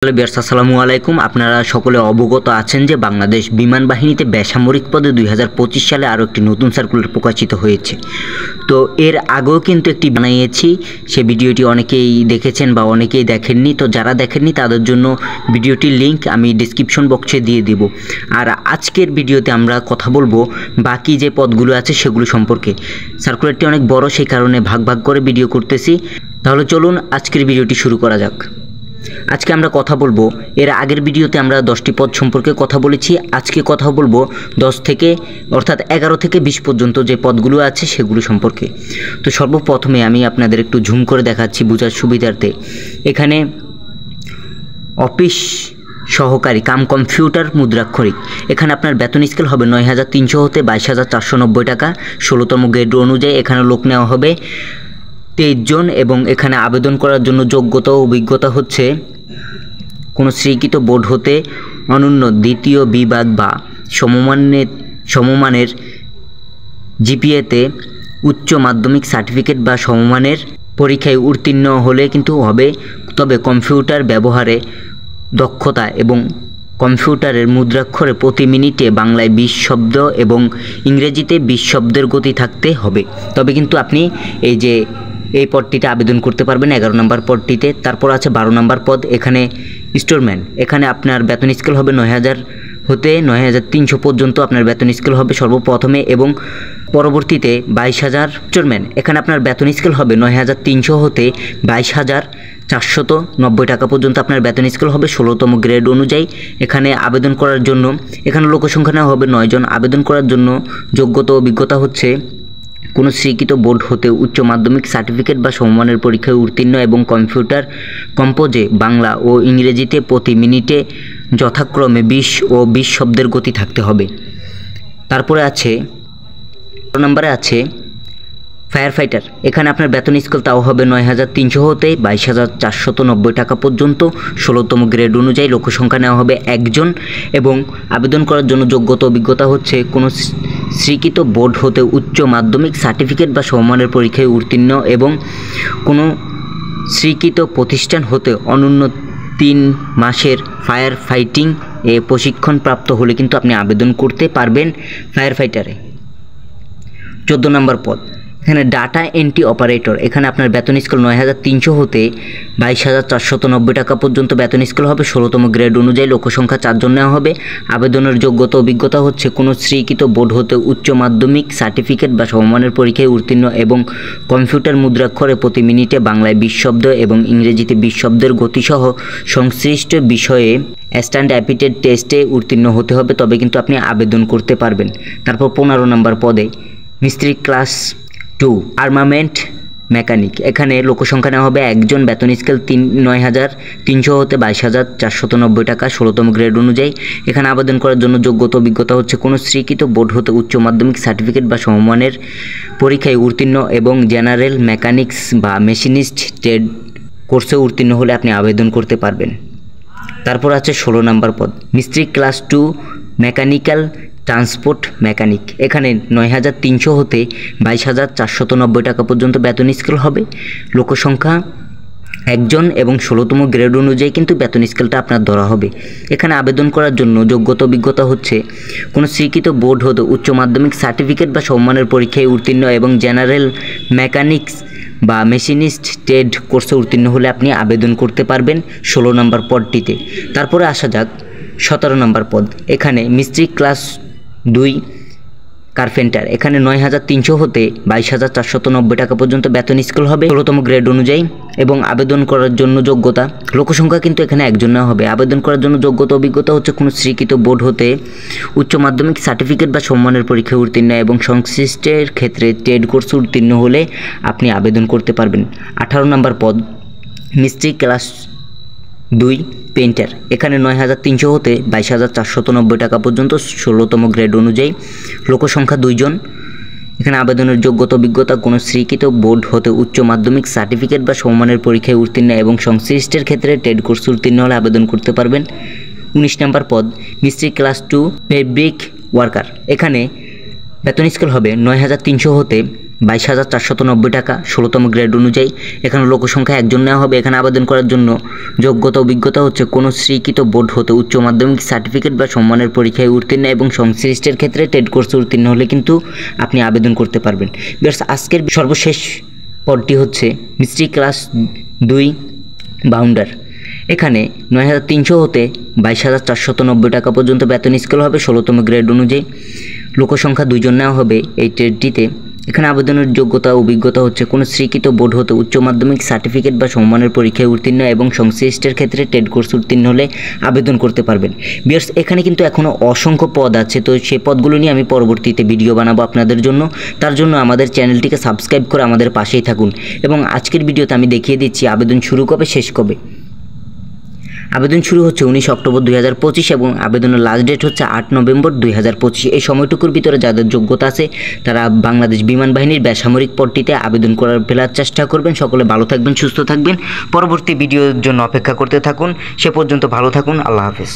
Hello viewers, আসসালামু আলাইকুম। আপনারা সকলে অবগত আছেন যে বাংলাদেশ বিমান বাহিনীতে বেসামরিক পদে 2025 সালে আরও একটি নতুন সার্কুলার প্রকাশিত হয়েছে। তো এর আগেও কিন্তু একটি বানিয়েছি, সে ভিডিওটি অনেকেই দেখেছেন বা অনেকেই দেখেননি। তো যারা দেখেননি তাদের জন্য ভিডিওটির লিঙ্ক আমি ডিসক্রিপশন বক্সে দিয়ে দিব। আর আজকের ভিডিওতে আমরা কথা বলবো বাকি যে পদগুলো আছে সেগুলো সম্পর্কে। সার্কুলারটি অনেক বড়, সেই কারণে ভাগ ভাগ করে ভিডিও করতেছি। তাহলে চলুন আজকের ভিডিওটি শুরু করা যাক। আজকে আমরা কথা বলবো, এর আগের ভিডিওতে আমরা 10টি পদ সম্পর্কে কথা বলেছি। আজকে কথা বলবো 10 থেকে অর্থাৎ 11 থেকে 20 পর্যন্ত যে পদগুলো আছে সেগুলো সম্পর্কে। তো সর্বপ্রথমে আমি আপনাদের একটু ঝুম করে দেখাচ্ছি বোঝার সুবিধার্থে। এখানে অফিস সহকারী কাম কম্পিউটার মুদ্রাক্ষরিক, এখানে আপনার বেতন স্কেল হবে 9,300 হতে 22,490 টাকা। 16তম গ্রেড অনুযায়ী এখানে লোক নেওয়া হবে 23 জন এবং এখানে আবেদন করার জন্য যোগ্যতা ও অভিজ্ঞতা হচ্ছে কোনো স্বীকৃত বোর্ড হতে অনন্য দ্বিতীয় বিভাগ বা সমমানের জিপিএতে উচ্চ মাধ্যমিক সার্টিফিকেট বা সমমানের পরীক্ষায় উত্তীর্ণ হলে কিন্তু হবে। তবে কম্পিউটার ব্যবহারে দক্ষতা এবং কম্পিউটারের মুদ্রাক্ষরে প্রতি মিনিটে বাংলায় 20 শব্দ এবং ইংরেজিতে 20 শব্দের গতি থাকতে হবে। তবে কিন্তু আপনি এই পদটিতে আবেদন করতে পারবেন 11 নম্বর পদটিতে। তারপর আছে 12 নম্বর পদ, এখানে স্টোরম্যান। এখানে আপনার বেতন স্কেল হবে 9,000 হতে 9,300 পর্যন্ত আপনার বেতন স্কেল হবে সর্বপ্রথমে এবং পরবর্তীতে 22,000। স্টোরম্যান, এখানে আপনার বেতন স্কেল হবে 9,300 হতে 22,490 টাকা পর্যন্ত আপনার বেতন স্কেল হবে 16তম গ্রেড অনুযায়ী। এখানে আবেদন করার জন্য এখানে লোকসংখ্যা নেওয়া হবে 9 জন। আবেদন করার জন্য যোগ্যতা অভিজ্ঞতা হচ্ছে কোনো স্বীকৃত বোর্ড হতে উচ্চ মাধ্যমিক সার্টিফিকেট বা সমমানের পরীক্ষায় উত্তীর্ণ এবং কম্পিউটার কম্পোজে বাংলা ও ইংরেজিতে প্রতি মিনিটে যথাক্রমে 20 ও 20 শব্দের গতি থাকতে হবে। তারপরে আছে 12 নম্বরে আছে ফায়ার ফাইটার। এখানে আপনার বেতন স্কেল তাও হবে 9,300 হতে 22,490 টাকা পর্যন্ত। 16তম গ্রেড অনুযায়ী লোকসংখ্যা নেওয়া হবে 1 জন এবং আবেদন করার জন্য যোগ্যতা অভিজ্ঞতা হচ্ছে কোনো স্বীকৃত বোর্ড হতে উচ্চ মাধ্যমিক সার্টিফিকেট বা সমমানের পরীক্ষায় উত্তীর্ণ এবং কোনো স্বীকৃত প্রতিষ্ঠান হতে অনন্য 3 মাসের ফায়ার ফাইটিং প্রশিক্ষণ প্রাপ্ত হলে কিন্তু আপনি আবেদন করতে পারবেন ফায়ার ফাইটারে। 14 নম্বর পদ, এখানে ডাটা এন্ট্রি অপারেটর। এখানে আপনার বেতন স্কেল 9,300 হতে 22,490 টাকা পর্যন্ত বেতন স্কেল হবে। 16তম গ্রেড অনুযায়ী লোকসংখ্যা 4 জন নেওয়া হবে। আবেদনের যোগ্যতা অভিজ্ঞতা হচ্ছে কোনো স্বীকৃত বোর্ড হতে উচ্চ মাধ্যমিক সার্টিফিকেট বা সমমানের পরীক্ষায় উত্তীর্ণ এবং কম্পিউটার মুদ্রাক্ষরে প্রতি মিনিটে বাংলায় 20 শব্দ এবং ইংরেজিতে 20 শব্দের গতিসহ সংশ্লিষ্ট বিষয়ে স্ট্যান্ড অ্যাপিটেড টেস্টে উত্তীর্ণ হতে হবে। তবে কিন্তু আপনি আবেদন করতে পারবেন। তারপর 15 নম্বর পদে মিস্ত্রি ক্লাস 2 আর্মামেন্ট মেকানিক। এখানে লোকসংখ্যা নেওয়া হবে 1 জন। বেতন স্কেল 9,300 হতে 22,490 টাকা 16তম গ্রেড অনুযায়ী। এখানে আবেদন করার জন্য যোগ্যতা অভিজ্ঞতা হচ্ছে কোনো স্বীকৃত বোর্ড হতে উচ্চ মাধ্যমিক সার্টিফিকেট বা সমমানের পরীক্ষায় উত্তীর্ণ এবং জেনারেল মেকানিক্স বা মেশিনিস্ট ট্রেড কোর্সে উত্তীর্ণ হলে আপনি আবেদন করতে পারবেন। তারপর আছে 16 নম্বর পদ মিস্ত্রি ক্লাস 2 মেকানিক্যাল ট্রান্সপোর্ট মেকানিক। এখানে 9,300 হতে 22,490 টাকা পর্যন্ত বেতন স্কেল হবে। লোকসংখ্যা 1 জন এবং 16তম গ্রেড অনুযায়ী কিন্তু বেতন স্কেলটা আপনার ধরা হবে। এখানে আবেদন করার জন্য যোগ্যতা অভিজ্ঞতা হচ্ছে কোনো স্বীকৃত বোর্ড হতে উচ্চ মাধ্যমিক সার্টিফিকেট বা সমমানের পরীক্ষায় উত্তীর্ণ এবং জেনারেল মেকানিক্স বা মেশিনিস্ট ট্রেড কোর্সে উত্তীর্ণ হলে আপনি আবেদন করতে পারবেন 16 নম্বর পদটিতে। তারপরে আসা যাক 17 নম্বর পদ, এখানে মিস্ত্রি ক্লাস 2 কার্পেন্টার। এখানে 9,300 হতে 22,490 টাকা পর্যন্ত বেতন স্কেল হবে 16তম গ্রেড অনুযায়ী এবং আবেদন করার জন্য যোগ্যতা লোকসংখ্যা কিন্তু এখানে 1 জন নেওয়া হবে। আবেদন করার জন্য যোগ্যতা অভিজ্ঞতা হচ্ছে কোনো স্বীকৃত বোর্ড হতে উচ্চ মাধ্যমিক সার্টিফিকেট বা সমমানের পরীক্ষায় উত্তীর্ণ এবং সংশ্লিষ্টের ক্ষেত্রে ট্রেড কোর্সে উত্তীর্ণ হলে আপনি আবেদন করতে পারবেন। 18 নম্বর পদ মিস্ত্রি ক্লাস 2 পেইন্টার। এখানে 9,300 হতে 22,490 টাকা পর্যন্ত 16তম গ্রেড অনুযায়ী। লোকসংখ্যা 2 জন। এখানে আবেদনের যোগ্যতা অভিজ্ঞতা কোনো স্বীকৃত বোর্ড হতে উচ্চ মাধ্যমিক সার্টিফিকেট বা সমমানের পরীক্ষায় উত্তীর্ণ এবং সংশ্লিষ্টের ক্ষেত্রে ট্রেড কোর্স উত্তীর্ণ হলে আবেদন করতে পারবেন। 19 নম্বর পদ মিস্ত্রি ক্লাস 2 ফেব্রিক ওয়ার্কার। এখানে বেতন স্কেল হবে 9,300 হতে 22,490 টাকা 16তম গ্রেড অনুযায়ী। এখানে লোকসংখ্যা একজন নেওয়া হবে। এখানে আবেদন করার জন্য যোগ্যতা অভিজ্ঞতা হচ্ছে কোনো স্বীকৃত বোর্ড হতে উচ্চ মাধ্যমিক সার্টিফিকেট বা সম্মানের পরীক্ষায় উত্তীর্ণ এবং সংশ্লিষ্টের ক্ষেত্রে টেট কোর্সে উত্তীর্ণ হলে কিন্তু আপনি আবেদন করতে পারবেন। ভিউয়ার্স, আজকের সর্বশেষ পদটি হচ্ছে মিস্ত্রি ক্লাস 2 বাউন্ডার। এখানে 9,300 হতে 22,490 টাকা পর্যন্ত বেতন স্কেল হবে 16তম গ্রেড অনুযায়ী। লোকসংখ্যা 2 জন নেওয়া হবে এই ট্রেডটিতে। এখানে আবেদনের যোগ্যতা অভিজ্ঞতা হচ্ছে কোনো স্বীকৃত বোর্ড হতে উচ্চ মাধ্যমিক সার্টিফিকেট বা সম্মানের পরীক্ষায় উত্তীর্ণ এবং সংশ্লিষ্টের ক্ষেত্রে টেট কোর্স উত্তীর্ণ হলে আবেদন করতে পারবেন। ভিউয়ার্স, এখানে কিন্তু এখনও অসংখ্য পদ আছে, তো সেই পদগুলো নিয়ে আমি পরবর্তীতে ভিডিও বানাবো আপনাদের জন্য। তার জন্য আমাদের চ্যানেলটিকে সাবস্ক্রাইব করে আমাদের পাশেই থাকুন। এবং আজকের ভিডিওতে আমি দেখিয়ে দিচ্ছি আবেদন শুরু কবে শেষ কবে। আবেদন শুরু হচ্ছে 19 অক্টোবর 2025 এবং আবেদনের লাস্ট ডেট হচ্ছে 8 নভেম্বর 2025। এই সময়টুকুর ভিতরে যাদের যোগ্যতা আছে তারা বাংলাদেশ বিমান বাহিনীর বেসামরিক পদটিতে আবেদন ফেলার চেষ্টা করবেন। সকলে ভালো থাকবেন, সুস্থ থাকবেন। পরবর্তী ভিডিওর জন্য অপেক্ষা করতে থাকুন। সে পর্যন্ত ভালো থাকুন। আল্লাহ হাফেজ।